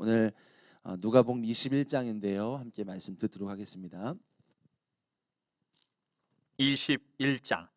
오늘 누가복음 21장인데요. 함께 말씀 듣도록 하겠습니다. 21장.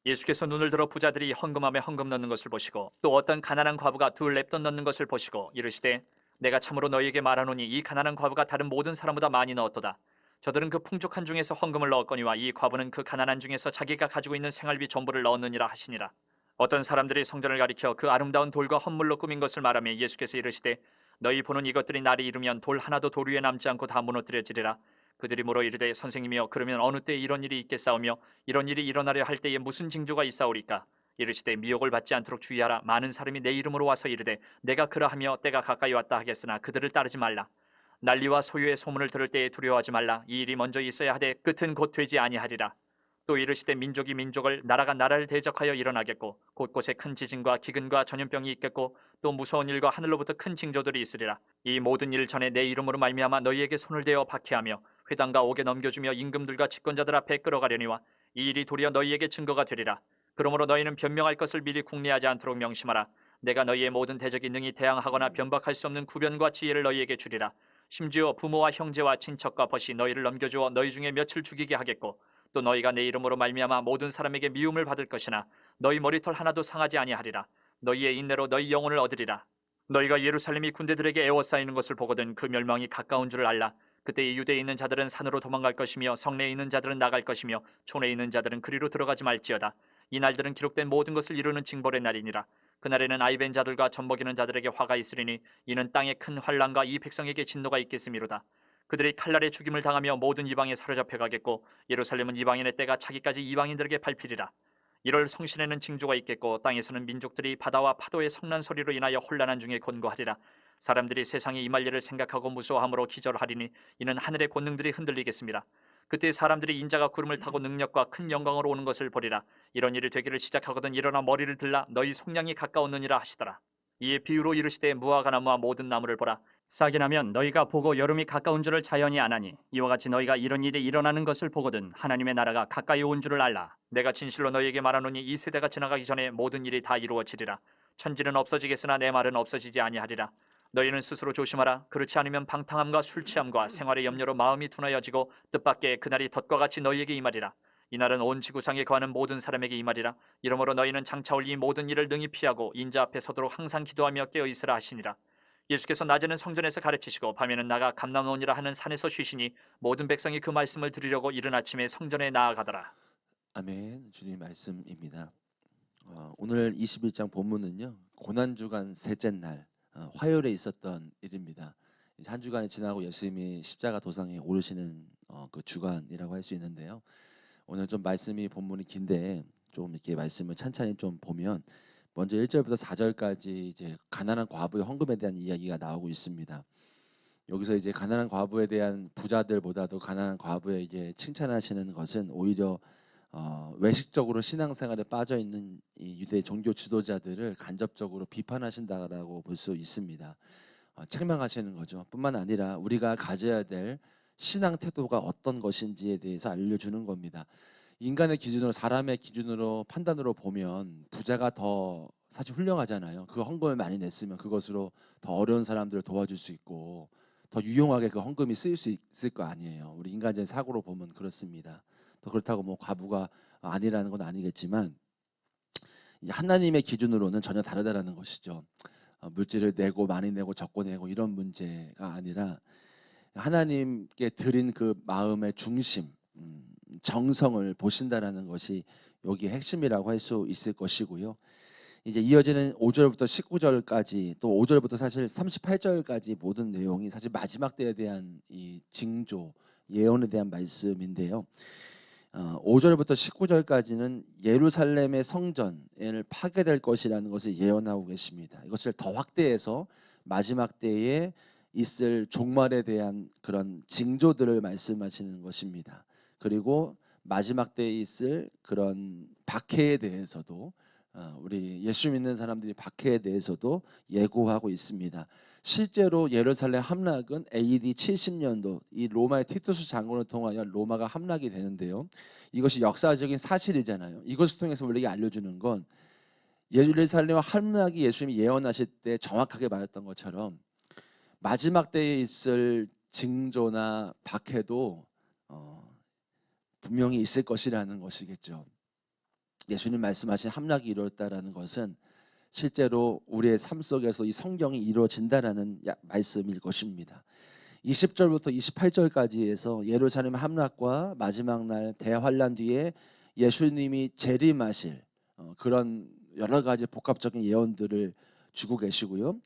예수께서 눈을 들어 부자들이 헌금함에 헌금 넣는 것을 보시고 또 어떤 가난한 과부가 둘 렙돈 넣는 것을 보시고 이르시되 내가 참으로 너희에게 말하노니 이 가난한 과부가 다른 모든 사람보다 많이 넣었도다. 저들은 그 풍족한 중에서 헌금을 넣었거니와 이 과부는 그 가난한 중에서 자기가 가지고 있는 생활비 전부를 넣었느니라 하시니라. 어떤 사람들이 성전을 가리켜 그 아름다운 돌과 헌물로 꾸민 것을 말하며 예수께서 이르시되 너희 보는 이것들이 날이 이르면 돌 하나도 돌 위에 남지 않고 다 무너뜨려지리라. 그들이 물어 이르되 선생님이여 그러면 어느 때에 이런 일이 있겠사오며 이런 일이 일어나려 할 때에 무슨 징조가 있사오리까? 이르시되 미혹을 받지 않도록 주의하라. 많은 사람이 내 이름으로 와서 이르되 내가 그러하며 때가 가까이 왔다 하겠으나 그들을 따르지 말라. 난리와 소유의 소문을 들을 때에 두려워하지 말라. 이 일이 먼저 있어야 하되 끝은 곧 되지 아니하리라. 또 이르시되 민족이 민족을 나라가 나라를 대적하여 일어나겠고 곳곳에 큰 지진과 기근과 전염병이 있겠고 또 무서운 일과 하늘로부터 큰 징조들이 있으리라. 이 모든 일 전에 내 이름으로 말미암아 너희에게 손을 대어 박해하며 회당과 옥에 넘겨주며 임금들과 집권자들 앞에 끌어가려니와 이 일이 도리어 너희에게 증거가 되리라. 그러므로 너희는 변명할 것을 미리 궁리하지 않도록 명심하라. 내가 너희의 모든 대적이 능히 대항하거나 변박할 수 없는 구변과 지혜를 너희에게 주리라. 심지어 부모와 형제와 친척과 벗이 너희를 넘겨주어 너희 중에 며칠 죽이게 하겠고 또 너희가 내 이름으로 말미암아 모든 사람에게 미움을 받을 것이나 너희 머리털 하나도 상하지 아니하리라. 너희의 인내로 너희 영혼을 얻으리라. 너희가 예루살렘이 군대들에게 에워싸이는 것을 보거든 그 멸망이 가까운 줄을 알라. 그때 유대에 있는 자들은 산으로 도망갈 것이며 성내에 있는 자들은 나갈 것이며 촌에 있는 자들은 그리로 들어가지 말지어다. 이 날들은 기록된 모든 것을 이루는 징벌의 날이니라. 그날에는 아이벤 자들과 젖먹이는 자들에게 화가 있으리니 이는 땅에 큰 환난과 이 백성에게 진노가 있겠음이로다. 그들이 칼날에 죽임을 당하며 모든 이방에 사로잡혀 가겠고 예루살렘은 이방인의 때가 차기까지 이방인들에게 밟히리라. 이럴 성신에는 징조가 있겠고 땅에서는 민족들이 바다와 파도의 성난 소리로 인하여 혼란한 중에 곤고하리라. 사람들이 세상에 임할 일을 생각하고 무서워함으로 기절하리니 이는 하늘의 권능들이 흔들리겠습니다. 그때 사람들이 인자가 구름을 타고 능력과 큰 영광으로 오는 것을 보리라. 이런 일이 되기를 시작하거든 일어나 머리를 들라 너희 속량이 가까웠느니라 하시더라. 이에 비유로 이르시되 무화과 나무와 모든 나무를 보라. 싹이 나면 너희가 보고 여름이 가까운 줄을 자연히 아나니 이와 같이 너희가 이런 일이 일어나는 것을 보거든 하나님의 나라가 가까이 온 줄을 알라. 내가 진실로 너희에게 말하노니 이 세대가 지나가기 전에 모든 일이 다 이루어지리라. 천지는 없어지겠으나 내 말은 없어지지 아니하리라. 너희는 스스로 조심하라. 그렇지 않으면 방탕함과 술 취함과 생활의 염려로 마음이 둔하여지고 뜻밖의 그날이 덫과 같이 너희에게 임하리라. 이날은 온 지구상에 거하는 모든 사람에게 임하리라. 이러므로 너희는 장차 올 이 모든 일을 능히 피하고 인자 앞에 서도록 항상 기도하며 깨어 있으라 하시니라. 예수께서 낮에는 성전에서 가르치시고 밤에는 나가 감람원이라 하는 산에서 쉬시니 모든 백성이 그 말씀을 들으려고 이른 아침에 성전에 나아가더라. 아멘. 주님 말씀입니다. 오늘 21장 본문은요. 고난주간 셋째 날 화요일에 있었던 일입니다. 이제 한 주간이 지나고 예수님이 십자가 도상에 오르시는 그 주간이라고 할 수 있는데요. 오늘 좀 말씀이 본문이 긴데 좀 이렇게 말씀을 찬찬히 좀 보면 먼저 1절부터 4절까지 이제 가난한 과부의 헌금에 대한 이야기가 나오고 있습니다. 여기서 이제 가난한 과부에 대한 부자들보다도 가난한 과부에게 칭찬하시는 것은 오히려 외식적으로 신앙생활에 빠져 있는 이 유대 종교 지도자들을 간접적으로 비판하신다라고 볼 수 있습니다. 책망하시는 거죠. 뿐만 아니라 우리가 가져야 될 신앙 태도가 어떤 것인지에 대해서 알려주는 겁니다. 인간의 기준으로 사람의 기준으로 판단으로 보면 부자가 더 사실 훌륭하잖아요. 그 헌금을 많이 냈으면 그것으로 더 어려운 사람들을 도와줄 수 있고 더 유용하게 그 헌금이 쓰일 수 있을 거 아니에요. 우리 인간적인 사고로 보면 그렇습니다. 또 그렇다고 뭐 과부가 아니라는 건 아니겠지만 하나님의 기준으로는 전혀 다르다라는 것이죠. 물질을 내고 많이 내고 적고 내고 이런 문제가 아니라 하나님께 드린 그 마음의 중심, 정성을 보신다라는 것이 여기의 핵심이라고 할 수 있을 것이고요. 이제 이어지는 5절부터 19절까지 또 5절부터 사실 38절까지 모든 내용이 사실 마지막 때에 대한 이 징조, 예언에 대한 말씀인데요. 5절부터 19절까지는 예루살렘의 성전을 파괴될 것이라는 것을 예언하고 계십니다. 이것을 더 확대해서 마지막 때에 있을 종말에 대한 그런 징조들을 말씀하시는 것입니다. 그리고 마지막 때에 있을 그런 박해에 대해서도 우리 예수 믿는 사람들이 박해에 대해서도 예고하고 있습니다. 실제로 예루살렘 함락은 AD 70년도 이 로마의 티투스 장군을 통하여 로마가 함락이 되는데요. 이것이 역사적인 사실이잖아요. 이것을 통해서 우리에게 알려주는 건 예루살렘 함락이 예수님이 예언하실 때 정확하게 말했던 것처럼 마지막 때에 있을 징조나 박해도 분명히 있을 것이라는 것이겠죠. 예수님 말씀하신 함락이 이루어졌다라는 것은 실제로 우리의 삶 속에서 이 성경이 이루어진다라는 말씀일 것입니다. 20절부터 28절까지에서 예루살렘 함락과 마지막 날 대환란 뒤에 예수님이 재림하실 그런 여러 가지 복합적인 예언들을 주고 계시고요.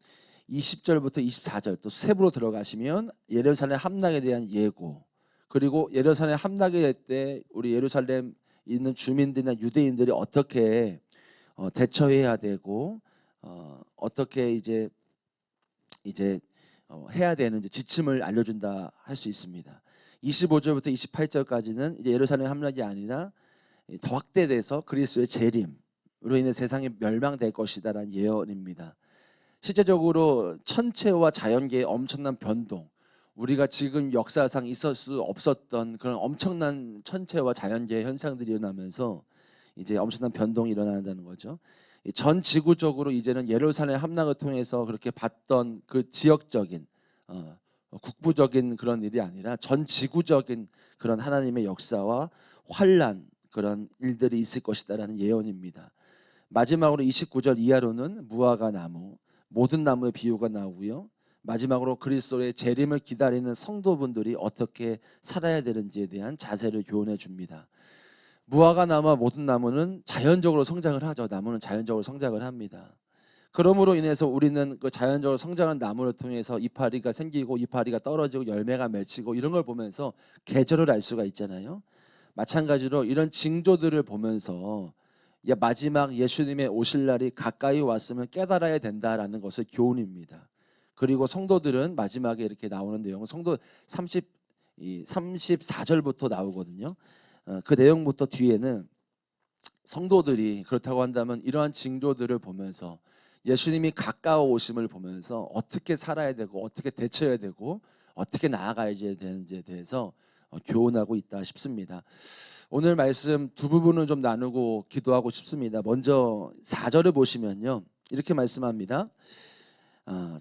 20절부터 24절 또 세부로 들어가시면 예루살렘 함락에 대한 예고, 그리고 예루살렘 함락이 될 때 우리 예루살렘 있는 주민들이나 유대인들이 어떻게 대처해야 되고 어떻게 이제 해야 되는지 지침을 알려준다 할 수 있습니다. 25절부터 28절까지는 이제 예루살렘 함락이 아니라 더 확대돼서 그리스도의 재림으로 인해 세상이 멸망될 것이다라는 예언입니다. 실제적으로 천체와 자연계의 엄청난 변동, 우리가 지금 역사상 있을 수 없었던 그런 엄청난 천체와 자연계의 현상들이 일어나면서 이제 엄청난 변동이 일어난다는 거죠. 전 지구적으로 이제는 예루살렘 함락을 통해서 그렇게 봤던 그 지역적인 국부적인 그런 일이 아니라 전 지구적인 그런 하나님의 역사와 환란 그런 일들이 있을 것이다라는 예언입니다. 마지막으로 29절 이하로는 무화과 나무, 모든 나무의 비유가 나오고요. 마지막으로 그리스도의 재림을 기다리는 성도분들이 어떻게 살아야 되는지에 대한 자세를 교훈해 줍니다. 무화과 나무와 모든 나무는 자연적으로 성장을 하죠. 나무는 자연적으로 성장을 합니다. 그러므로 인해서 우리는 그 자연적으로 성장한 나무를 통해서 이파리가 생기고 이파리가 떨어지고 열매가 맺히고 이런 걸 보면서 계절을 알 수가 있잖아요. 마찬가지로 이런 징조들을 보면서 마지막 예수님의 오실 날이 가까이 왔으면 깨달아야 된다라는 것을 교훈입니다. 그리고 성도들은 마지막에 이렇게 나오는 내용은 성도 34절부터 나오거든요. 그 내용부터 뒤에는 성도들이 그렇다고 한다면 이러한 징조들을 보면서 예수님이 가까워 오심을 보면서 어떻게 살아야 되고 어떻게 대처해야 되고 어떻게 나아가야 되는지에 대해서 교훈하고 있다 싶습니다. 오늘 말씀 두 부분을 좀 나누고 기도하고 싶습니다. 먼저 4절을 보시면요, 이렇게 말씀합니다.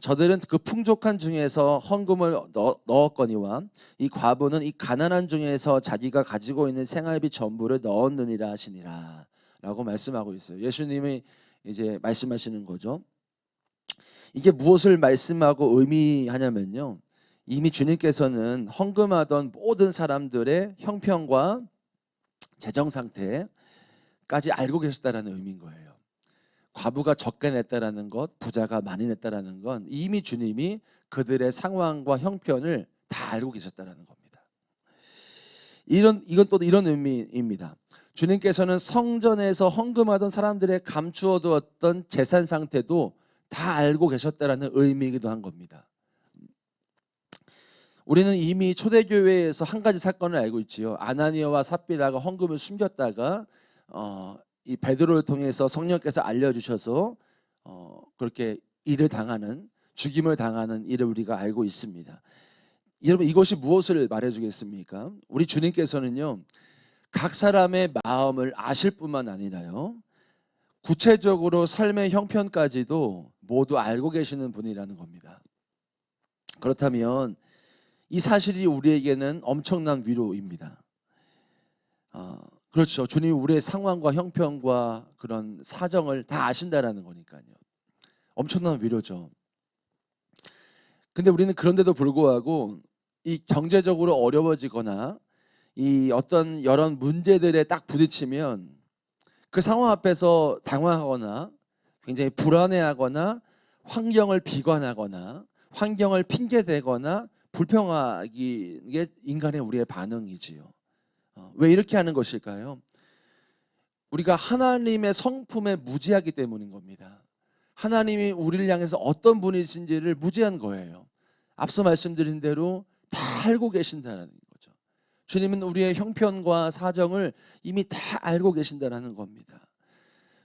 저들은 그 풍족한 중에서 헌금을 넣었거니와 이 과부는 이 가난한 중에서 자기가 가지고 있는 생활비 전부를 넣었느니라 하시니라 라고 말씀하고 있어요. 예수님이 이제 말씀하시는 거죠. 이게 무엇을 말씀하고 의미하냐면요, 이미 주님께서는 헌금하던 모든 사람들의 형편과 재정 상태까지 알고 계시다라는 의미인 거예요. 과부가 적게 냈다라는 것, 부자가 많이 냈다라는 건 이미 주님이 그들의 상황과 형편을 다 알고 계셨다라는 겁니다. 이건 또 이런 의미입니다. 주님께서는 성전에서 헌금하던 사람들의 감추어두었던 재산 상태도 다 알고 계셨다라는 의미이기도 한 겁니다. 우리는 이미 초대교회에서 한 가지 사건을 알고 있지요. 아나니아와 삽비라가 헌금을 숨겼다가 이 베드로를 통해서 성령께서 알려주셔서 그렇게 일을 당하는, 죽임을 당하는 일을 우리가 알고 있습니다. 여러분, 이것이 무엇을 말해주겠습니까? 우리 주님께서는요, 각 사람의 마음을 아실 뿐만 아니라요, 구체적으로 삶의 형편까지도 모두 알고 계시는 분이라는 겁니다. 그렇다면 이 사실이 우리에게는 엄청난 위로입니다. 그렇죠. 주님이 우리의 상황과 형편과 그런 사정을 다 아신다라는 거니까요. 엄청난 위로죠. 근데 우리는 그런데도 불구하고 이 경제적으로 어려워지거나 이 어떤 여러 문제들에 딱 부딪히면 그 상황 앞에서 당황하거나 굉장히 불안해하거나 환경을 비관하거나 환경을 핑계대거나 불평하기, 이게 인간의 우리의 반응이지요. 왜 이렇게 하는 것일까요? 우리가 하나님의 성품에 무지하기 때문인 겁니다. 하나님이 우리를 향해서 어떤 분이신지를 무지한 거예요. 앞서 말씀드린 대로 다 알고 계신다는 거죠. 주님은 우리의 형편과 사정을 이미 다 알고 계신다는 겁니다.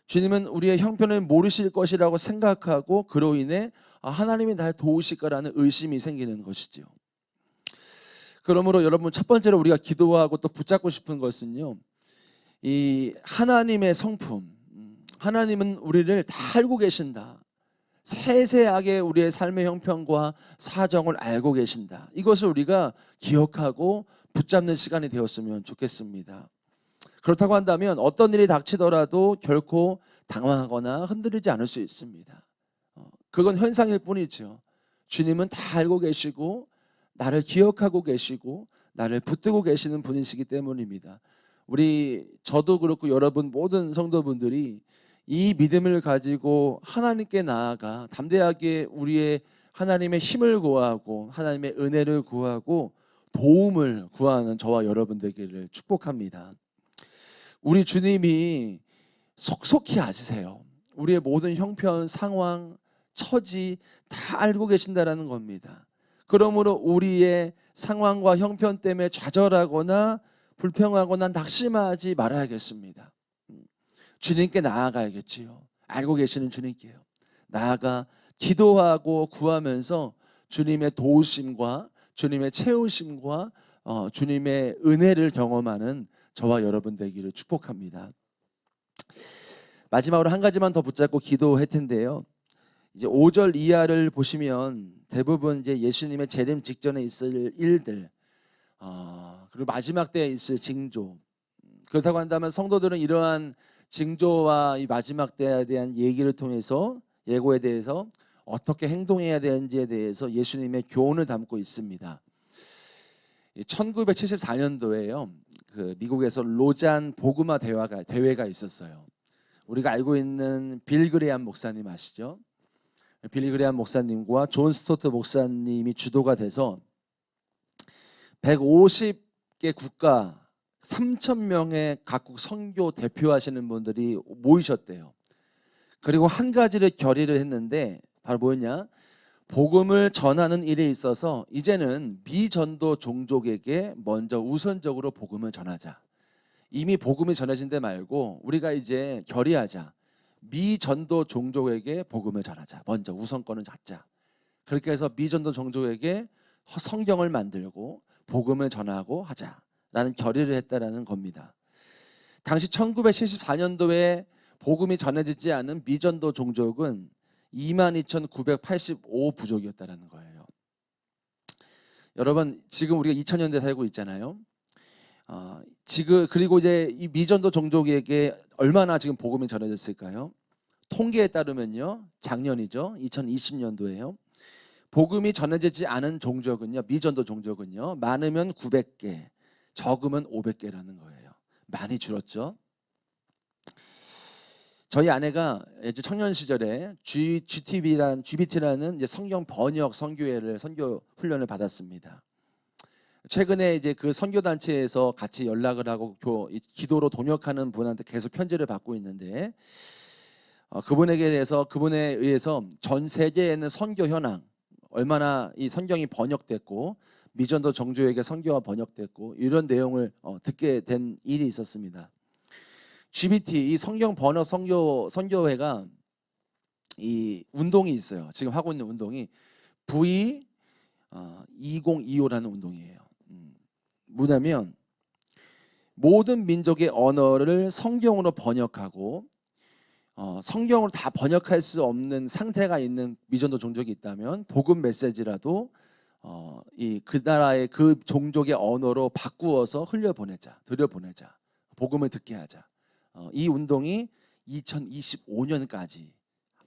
주님은 우리의 형편을 모르실 것이라고 생각하고 그로 인해 하나님이 날 도우실 거라는 의심이 생기는 것이죠. 그러므로 여러분, 첫 번째로 우리가 기도하고 또 붙잡고 싶은 것은요, 이 하나님의 성품, 하나님은 우리를 다 알고 계신다. 세세하게 우리의 삶의 형편과 사정을 알고 계신다. 이것을 우리가 기억하고 붙잡는 시간이 되었으면 좋겠습니다. 그렇다고 한다면 어떤 일이 닥치더라도 결코 당황하거나 흔들리지 않을 수 있습니다. 그건 현상일 뿐이죠. 주님은 다 알고 계시고 나를 기억하고 계시고 나를 붙들고 계시는 분이시기 때문입니다. 저도 그렇고 여러분 모든 성도분들이 이 믿음을 가지고 하나님께 나아가 담대하게 우리의 하나님의 힘을 구하고 하나님의 은혜를 구하고 도움을 구하는 저와 여러분 되기를 축복합니다. 우리 주님이 속속히 아시세요. 우리의 모든 형편, 상황, 처지 다 알고 계신다라는 겁니다. 그러므로 우리의 상황과 형편 때문에 좌절하거나 불평하거나 낙심하지 말아야겠습니다. 주님께 나아가야겠지요. 알고 계시는 주님께요. 나아가 기도하고 구하면서 주님의 도우심과 주님의 채우심과 주님의 은혜를 경험하는 저와 여러분 되기를 축복합니다. 마지막으로 한 가지만 더 붙잡고 기도할 텐데요. 이제 5절 이하를 보시면 대부분 이제 예수님의 재림 직전에 있을 일들, 그리고 마지막 때에 있을 징조. 그렇다고 한다면 성도들은 이러한 징조와 이 마지막 때에 대한 얘기를 통해서 예고에 대해서 어떻게 행동해야 되는지에 대해서 예수님의 교훈을 담고 있습니다. 1974년도에요. 그 미국에서 로잔 복음화 대회가 있었어요. 우리가 알고 있는 빌 그레이엄 목사님 아시죠? 빌리 그레이엄 목사님과 존 스토트 목사님이 주도가 돼서 150개 국가 3,000명의 각국 선교 대표하시는 분들이 모이셨대요. 그리고 한 가지를 결의를 했는데 바로 뭐였냐? 복음을 전하는 일에 있어서 이제는 미전도 종족에게 먼저 우선적으로 복음을 전하자. 이미 복음이 전해진 데 말고 우리가 이제 결의하자. 미전도 종족에게 복음을 전하자. 먼저 우선권을 갖자. 그렇게 해서 미전도 종족에게 성경을 만들고 복음을 전하고 하자라는 결의를 했다라는 겁니다. 당시 1974년도에 복음이 전해지지 않은 미전도 종족은 22,985 부족이었다라는 거예요. 여러분 지금 우리가 2000년대 살고 있잖아요. 그리고 이제 이 미전도 종족에게 얼마나 지금 복음이 전해졌을까요? 통계에 따르면요, 작년이죠, 2020년도에요. 복음이 전해지지 않은 종족은요, 미전도 종족은요, 많으면 900개, 적으면 500개라는 거예요. 많이 줄었죠. 저희 아내가 이제 청년 시절에 GBT라는 이제 성경 번역 선교 훈련을 받았습니다. 최근에 이제 그 선교 단체에서 같이 연락을 하고 기도로 동역하는 분한테 계속 편지를 받고 있는데 그분에 의해서 전 세계에 있는 선교 현황, 얼마나 이 성경이 번역됐고 미전도 종족에게 선교가 번역됐고 이런 내용을 듣게 된 일이 있었습니다. GBT 이 성경 번역 선교회가 이 운동이 있어요. 지금 하고 있는 운동이 V2025라는 운동이에요. 뭐냐면 모든 민족의 언어를 성경으로 번역하고 성경으로 다 번역할 수 없는 상태가 있는 미전도 종족이 있다면 복음 메시지라도 그 나라의 그 종족의 언어로 바꾸어서 들여보내자, 복음을 듣게 하자. 이 운동이 2025년까지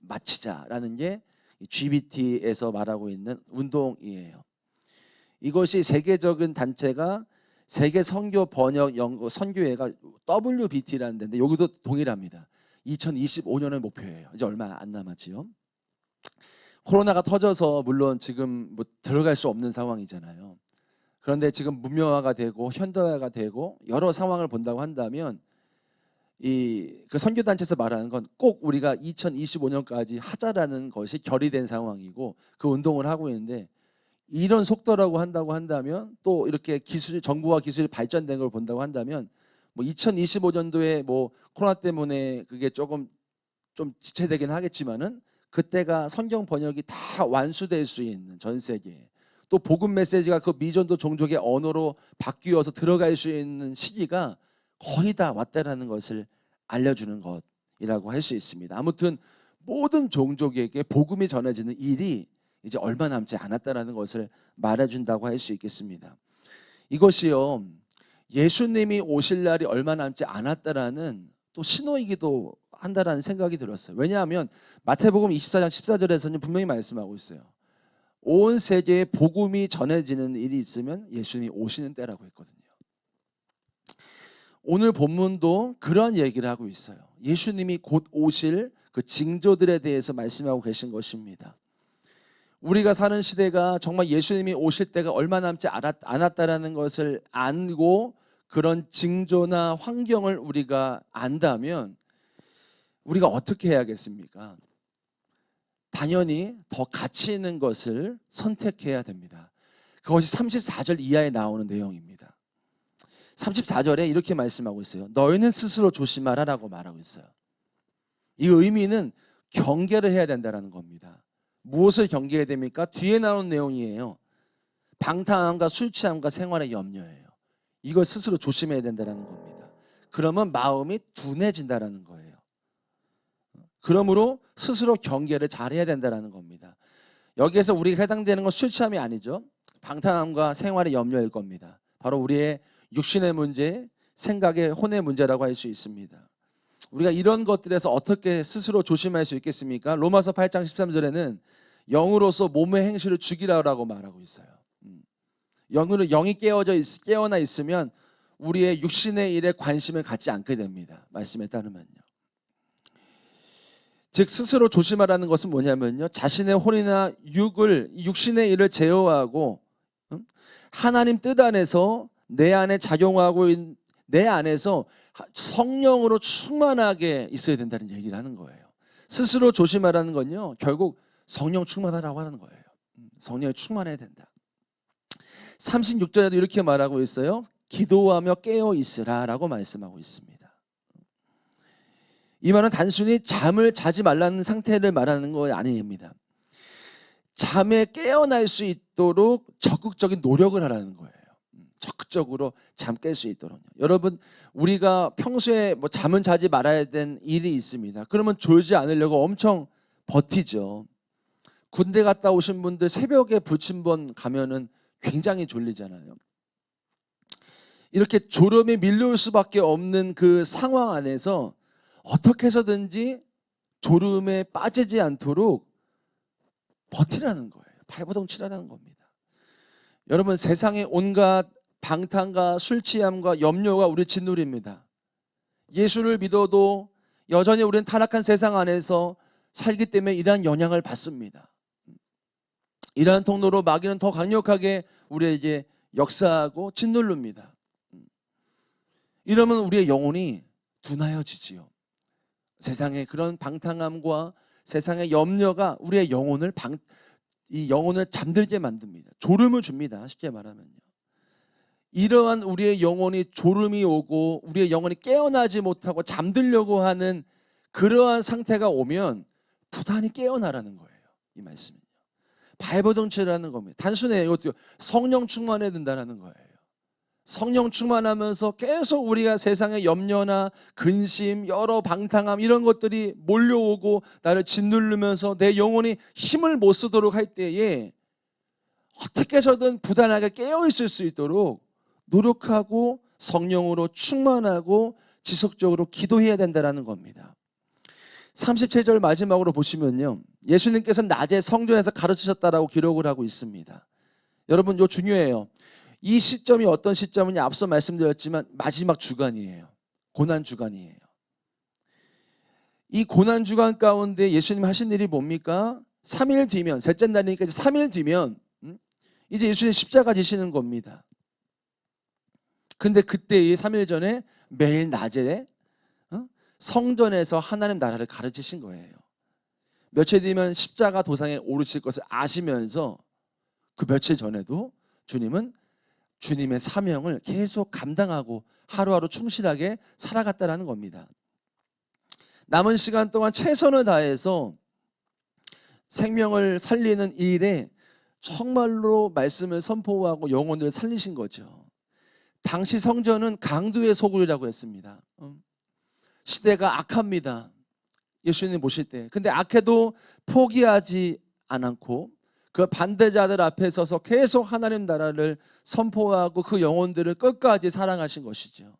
마치자라는 게 GBT에서 말하고 있는 운동이에요. 이것이 세계적인 단체가 세계 선교 번역 선교회가 WBT라는 데인데 여기도 동일합니다. 2025년의 목표예요. 이제 얼마 안 남았지요. 코로나가 터져서 물론 지금 뭐 들어갈 수 없는 상황이잖아요. 그런데 지금 문명화가 되고 현대화가 되고 여러 상황을 본다고 한다면 그 선교 단체에서 말하는 건 꼭 우리가 2025년까지 하자라는 것이 결의된 상황이고 그 운동을 하고 있는데 이런 속도라고 한다면 또 이렇게 정보와 기술이 발전된 걸 본다고 한다면 뭐 2025년도에 뭐 코로나 때문에 그게 조금 좀 지체되긴 하겠지만은 그때가 성경 번역이 다 완수될 수 있는 전 세계에 또 복음 메시지가 그 미전도 종족의 언어로 바뀌어서 들어갈 수 있는 시기가 거의 다 왔다라는 것을 알려주는 것이라고 할 수 있습니다. 아무튼 모든 종족에게 복음이 전해지는 일이 이제 얼마 남지 않았다라는 것을 말해준다고 할 수 있겠습니다. 이것이요, 예수님이 오실 날이 얼마 남지 않았다라는 또 신호이기도 한다라는 생각이 들었어요. 왜냐하면 마태복음 24장 14절에서는 분명히 말씀하고 있어요. 온 세계에 복음이 전해지는 일이 있으면 예수님이 오시는 때라고 했거든요. 오늘 본문도 그런 얘기를 하고 있어요. 예수님이 곧 오실 그 징조들에 대해서 말씀하고 계신 것입니다. 우리가 사는 시대가 정말 예수님이 오실 때가 얼마 남지 않았다라는 것을 알고 그런 징조나 환경을 우리가 안다면 우리가 어떻게 해야겠습니까? 당연히 더 가치 있는 것을 선택해야 됩니다. 그것이 34절 이하에 나오는 내용입니다. 34절에 이렇게 말씀하고 있어요. 너희는 스스로 조심하라라고 말하고 있어요. 이 의미는 경계를 해야 된다는 겁니다. 무엇을 경계해야 됩니까? 뒤에 나오는 내용이에요. 방탕함과 술 취함과 생활의 염려예요. 이걸 스스로 조심해야 된다는 겁니다. 그러면 마음이 둔해진다는 거예요. 그러므로 스스로 경계를 잘해야 된다는 겁니다. 여기에서 우리가 해당되는 건 술 취함이 아니죠. 방탕함과 생활의 염려일 겁니다. 바로 우리의 육신의 문제, 생각의 혼의 문제라고 할 수 있습니다. 우리가 이런 것들에서 어떻게 스스로 조심할 수 있겠습니까? 로마서 8장 13절에는 영으로서 몸의 행실을 죽이라고 말하고 있어요. 영으로 영이 깨어나 있으면 우리의 육신의 일에 관심을 갖지 않게 됩니다. 말씀에 따르면요. 즉 스스로 조심하라는 것은 뭐냐면요, 자신의 혼이나 육신의 일을 제어하고 하나님 뜻 안에서 내 안에 작용하고 내 안에서 성령으로 충만하게 있어야 된다는 얘기를 하는 거예요. 스스로 조심하라는 건요, 결국 성령 충만하라고 하는 거예요. 성령에 충만해야 된다. 36절에도 이렇게 말하고 있어요. 기도하며 깨어 있으라라고 말씀하고 있습니다. 이 말은 단순히 잠을 자지 말라는 상태를 말하는 거 아닙니다. 잠에 깨어날 수 있도록 적극적인 노력을 하라는 거예요. 적극적으로 잠 깰 수 있도록. 여러분, 우리가 평소에 뭐 잠은 자지 말아야 되는 일이 있습니다. 그러면 졸지 않으려고 엄청 버티죠. 군대 갔다 오신 분들 새벽에 불침번 가면은 굉장히 졸리잖아요. 이렇게 졸음이 밀려올 수밖에 없는 그 상황 안에서 어떻게 해서든지 졸음에 빠지지 않도록 버티라는 거예요. 발버둥치라는 겁니다. 여러분, 세상의 온갖 방탕과 술 취함과 염려가 우리 짓누립니다. 예수를 믿어도 여전히 우리는 타락한 세상 안에서 살기 때문에 이러한 영향을 받습니다. 이러한 통로로 마귀는 더 강력하게 우리에게 역사하고 짓누릅니다. 이러면 우리의 영혼이 둔하여지지요. 세상의 그런 방탕함과 세상의 염려가 우리의 영혼을 잠들게 만듭니다. 졸음을 줍니다. 쉽게 말하면요. 이러한 우리의 영혼이 졸음이 오고 우리의 영혼이 깨어나지 못하고 잠들려고 하는 그러한 상태가 오면 부단히 깨어나라는 거예요. 이 말씀은요. 발버둥치라는 겁니다. 단순해요. 이것도 성령 충만해야 된다는 거예요. 성령 충만하면서 계속 우리가 세상의 염려나 근심, 여러 방탕함 이런 것들이 몰려오고 나를 짓누르면서 내 영혼이 힘을 못 쓰도록 할 때에 어떻게 해서든 부단하게 깨어있을 수 있도록 노력하고 성령으로 충만하고 지속적으로 기도해야 된다는 겁니다. 37절 마지막으로 보시면요, 예수님께서 낮에 성전에서 가르치셨다라고 기록을 하고 있습니다. 여러분, 이거 중요해요. 이 시점이 어떤 시점이냐, 앞서 말씀드렸지만 마지막 주간이에요. 고난 주간이에요. 이 고난 주간 가운데 예수님 하신 일이 뭡니까? 3일 뒤면, 셋째 날이니까 이제 3일 뒤면 이제 예수님 십자가 지시는 겁니다. 근데 그때의 3일 전에 매일 낮에 성전에서 하나님 나라를 가르치신 거예요. 며칠 뒤면 십자가 도상에 오르실 것을 아시면서 그 며칠 전에도 주님은 주님의 사명을 계속 감당하고 하루하루 충실하게 살아갔다라는 겁니다. 남은 시간 동안 최선을 다해서 생명을 살리는 일에 정말로 말씀을 선포하고 영혼을 살리신 거죠. 당시 성전은 강도의 소굴이라고 했습니다. 시대가 악합니다. 예수님 모실 때. 근데 악해도 포기하지 않았고 그 반대자들 앞에 서서 계속 하나님 나라를 선포하고 그 영혼들을 끝까지 사랑하신 것이죠.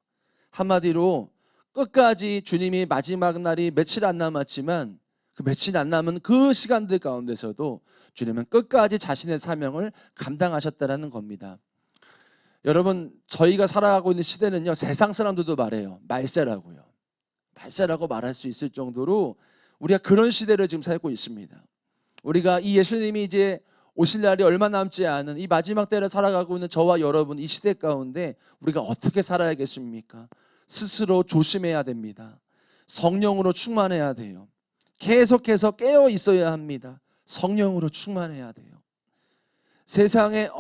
한마디로 끝까지 주님이 마지막 날이 며칠 안 남았지만 그 며칠 안 남은 그 시간들 가운데서도 주님은 끝까지 자신의 사명을 감당하셨다라는 겁니다. 여러분, 저희가 살아가고 있는 시대는요, 세상 사람들도 말해요. 말세라고요. 말세라고 말할 수 있을 정도로 우리가 그런 시대를 지금 살고 있습니다. 우리가 이 예수님이 이제 오실 날이 얼마 남지 않은 이 마지막 때를 살아가고 있는 저와 여러분, 이 시대 가운데 우리가 어떻게 살아야겠습니까? 스스로 조심해야 됩니다. 성령으로 충만해야 돼요. 계속해서 깨어 있어야 합니다. 성령으로 충만해야 돼요. 세상에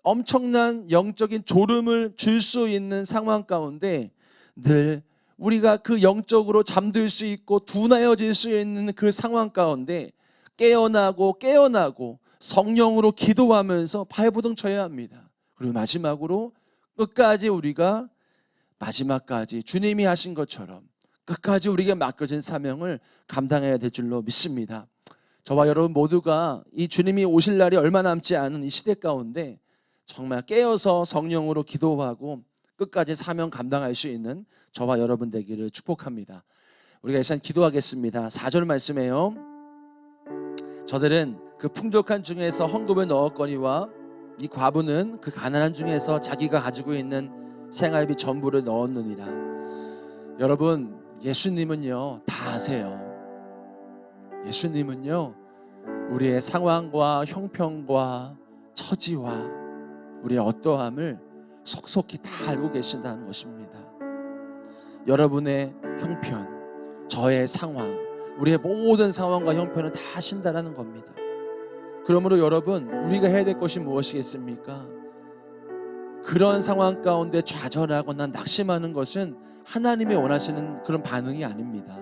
엄청난 영적인 졸음을 줄 수 있는 상황 가운데 늘 우리가 그 영적으로 잠들 수 있고 둔하여질 수 있는 그 상황 가운데 깨어나고 성령으로 기도하면서 발버둥 쳐야 합니다. 그리고 마지막으로 끝까지 우리가 마지막까지 주님이 하신 것처럼 끝까지 우리에게 맡겨진 사명을 감당해야 될 줄로 믿습니다. 저와 여러분 모두가 이 주님이 오실 날이 얼마 남지 않은 이 시대 가운데 정말 깨어서 성령으로 기도하고 끝까지 사명 감당할 수 있는 저와 여러분 되기를 축복합니다. 우리가 이 시간 기도하겠습니다. 4절 말씀에요. 저들은 그 풍족한 중에서 헌금을 넣었거니와 이 과부는 그 가난한 중에서 자기가 가지고 있는 생활비 전부를 넣었느니라. 여러분, 예수님은요 다 아세요. 예수님은요 우리의 상황과 형편과 처지와 우리의 어떠함을 속속히 다 알고 계신다는 것입니다. 여러분의 형편, 저의 상황, 우리의 모든 상황과 형편을 다 아신다라는 겁니다. 그러므로 여러분, 우리가 해야 될 것이 무엇이겠습니까? 그런 상황 가운데 좌절하거나 낙심하는 것은 하나님이 원하시는 그런 반응이 아닙니다.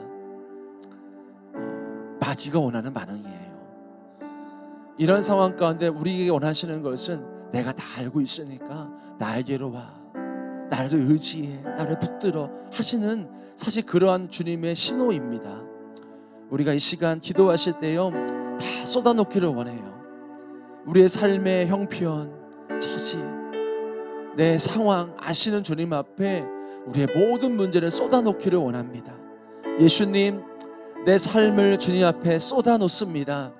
마귀가 원하는 반응이에요. 이런 상황 가운데 우리에게 원하시는 것은 내가 다 알고 있으니까 나에게로 와, 나를 의지해, 나를 붙들어 하시는 사실 그러한 주님의 신호입니다. 우리가 이 시간 기도하실 때요 다 쏟아놓기를 원해요. 우리의 삶의 형편, 처지, 내 상황 아시는 주님 앞에 우리의 모든 문제를 쏟아놓기를 원합니다. 예수님, 내 삶을 주님 앞에 쏟아놓습니다.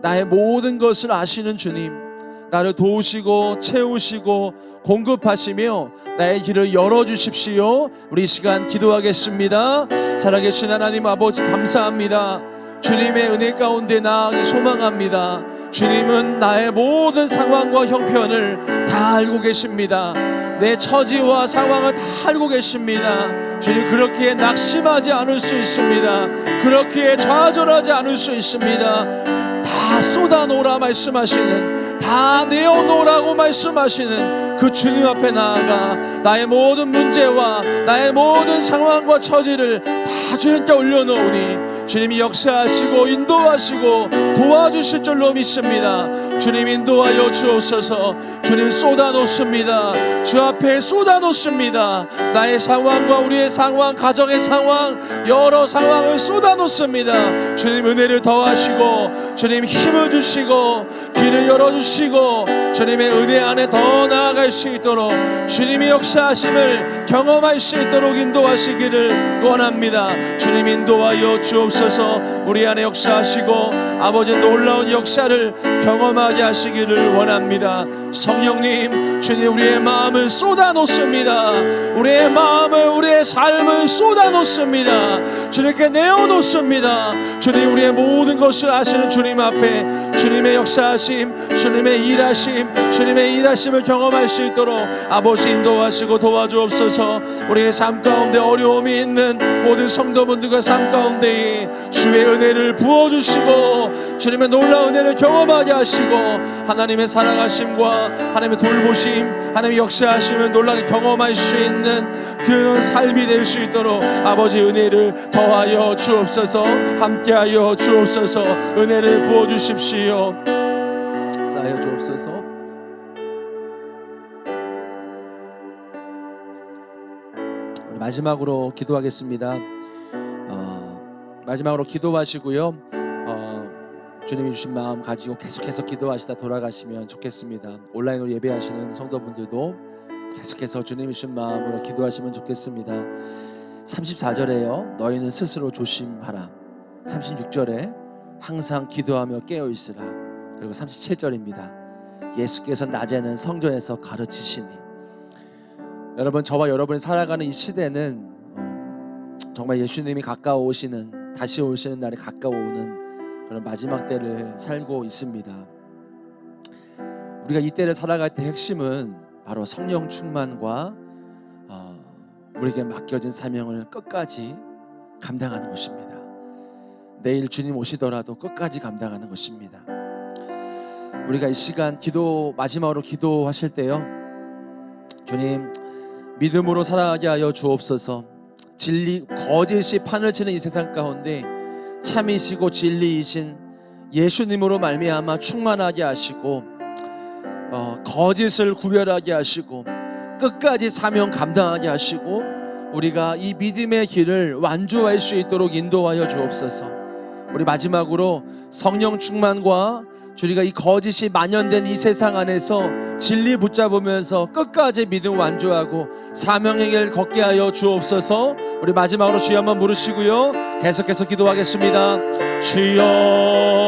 나의 모든 것을 아시는 주님, 나를 도우시고 채우시고 공급하시며 나의 길을 열어주십시오. 우리 이 시간 기도하겠습니다. 살아계신 하나님 아버지 감사합니다. 주님의 은혜 가운데 나아가기 소망합니다. 주님은 나의 모든 상황과 형편을 다 알고 계십니다. 내 처지와 상황을 다 알고 계십니다. 주님, 그렇게 낙심하지 않을 수 있습니다. 그렇게 좌절하지 않을 수 있습니다. 다 쏟아놓으라 말씀하시는, 다 내어놓으라고 말씀하시는 그 주님 앞에 나아가 나의 모든 문제와 나의 모든 상황과 처지를 다 주님께 올려놓으니 주님이 역사하시고 인도하시고 도와주실 줄로 믿습니다. 주님 인도하여 주옵소서. 주님 쏟아놓습니다. 주 앞에 쏟아놓습니다. 나의 상황과 우리의 상황, 가정의 상황, 여러 상황을 쏟아놓습니다. 주님 은혜를 더하시고 주님 힘을 주시고 길을 열어주시고 주님의 은혜 안에 더 나아갈 수 있도록 주님이 역사하심을 경험할 수 있도록 인도하시기를 원합니다. 주님 인도하여 주옵소서. 우리 안에 역사하시고 아버지 놀라운 역사를 경험하게 하시기를 원합니다. 성령님, 주님 우리의 마음을 쏟아놓습니다. 우리의 마음을, 우리의 삶을 쏟아놓습니다. 주님께 내어놓습니다. 주님 우리의 모든 것을 아시는 주님 앞에 주님의 역사하심, 주님의 일하심, 주님의 일하심을 경험할 수 있도록 아버지 인도하시고 도와주옵소서. 우리의 삶 가운데 어려움이 있는 모든 성도분들과 삶 가운데 주의 은혜를 부어주시고 주님의 놀라운 은혜를 경험하게 하시고 하나님의 사랑하심과 하나님의 돌보심, 하나님의 역사하심을 놀라게 경험할 수 있는 그런 삶이 될 수 있도록 아버지 은혜를 더하여 주옵소서. 함께하여 주옵소서. 은혜를 부어주십시오. 쌓여 주옵소서. 마지막으로 기도하겠습니다. 마지막으로 기도하시고요. 주님이 주신 마음 가지고 계속해서 기도하시다 돌아가시면 좋겠습니다. 온라인으로 예배하시는 성도분들도 계속해서 주님이 주신 마음으로 기도하시면 좋겠습니다. 34절에요. 너희는 스스로 조심하라. 36절에 항상 기도하며 깨어 있으라. 그리고 37절입니다. 예수께서 낮에는 성전에서 가르치시니. 여러분, 저와 여러분이 살아가는 이 시대는 정말 예수님이 가까워오시는, 다시 오시는 날이 가까워오는 그런 마지막 때를 살고 있습니다. 우리가 이 때를 살아갈 때 핵심은 바로 성령 충만과 우리에게 맡겨진 사명을 끝까지 감당하는 것입니다. 내일 주님 오시더라도 끝까지 감당하는 것입니다. 우리가 이 시간 마지막으로 기도하실 때요, 주님, 믿음으로 살아가게 하여 주옵소서. 거짓이 판을 치는 이 세상 가운데 참이시고 진리이신 예수님으로 말미암아 충만하게 하시고, 거짓을 구별하게 하시고, 끝까지 사명 감당하게 하시고, 우리가 이 믿음의 길을 완주할 수 있도록 인도하여 주옵소서. 우리 마지막으로 성령 충만과 우리가 이 거짓이 만연된 이 세상 안에서 진리 붙잡으면서 끝까지 믿음 완주하고 사명의 길 걷게 하여 주옵소서. 우리 마지막으로 주여 한번 부르시고요, 계속해서 기도하겠습니다. 주여.